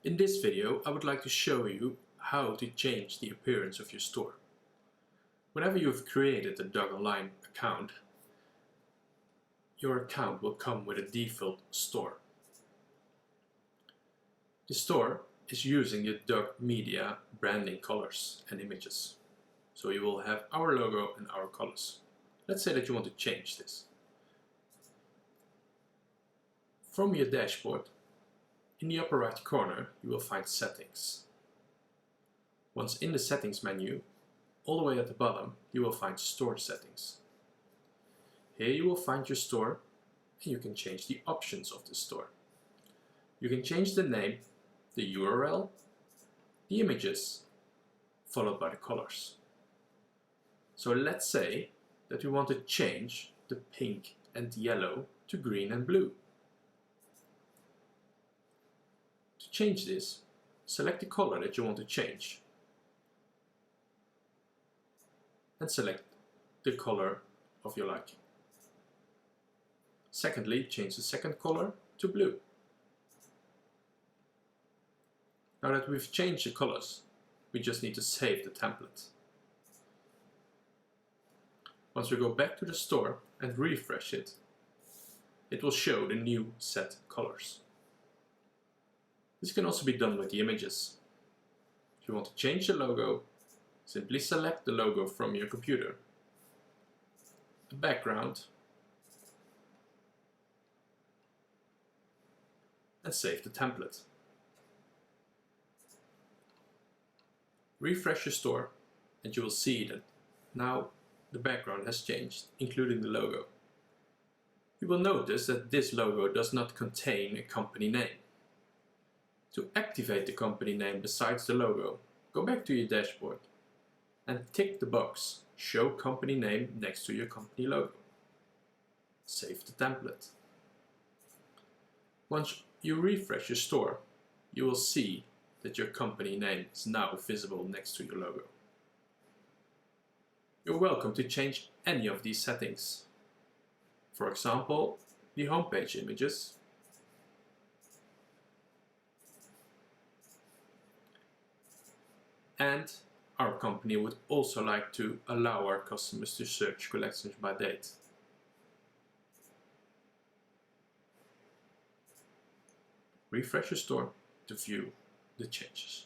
In this video, I would like to show you how to change the appearance of your store. Whenever you've created a Dug Online account, your account will come with a default store. The store is using the DuggMedia branding colors and images. So you will have our logo and our colors. Let's say that you want to change this. From your dashboard, in the upper right corner, you will find Settings. Once in the Settings menu, all the way at the bottom, you will find Store Settings. Here you will find your store and you can change the options of the store. You can change the name, the URL, the images, followed by the colors. So let's say that we want to change the pink and yellow to green and blue. To change this, select the color that you want to change and select the color of your liking. Secondly, change the second color to blue. Now that we've changed the colors, we just need to save the template. Once we go back to the store and refresh it, it will show the new set colors. This can also be done with the images. If you want to change the logo, simply select the logo from your computer, the background, and save the template. Refresh your store and you will see that now the background has changed, including the logo. You will notice that this logo does not contain a company name. To activate the company name besides the logo, go back to your dashboard and tick the box Show Company Name next to your company logo. Save the template. Once you refresh your store, you will see that your company name is now visible next to your logo. You're welcome to change any of these settings. For example, the homepage images, and our company would also like to allow our customers to search collections by date. Refresh your store to view the changes.